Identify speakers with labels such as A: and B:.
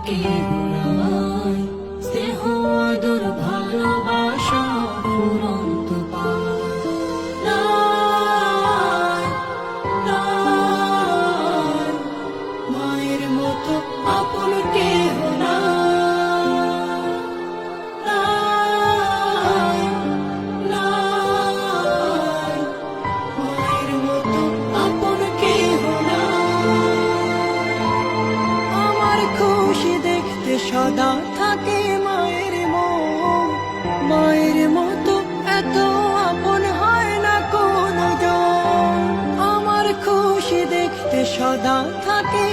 A: কেহ নাই, স্নেহ আদর ভালোবাসা ফুরন্ত পায়। নাই, নাই, মায়ের মতো আপন কেহ নাই। নাই, নাই, মায়ের মতো আপন কেহ নাই। আমার খুশি দেখতে সদা থাকে মায়ের মন, মায়ের মতো এত আপন হয় না কোনো জন। আমার খুশি দেখতে সদা থাকে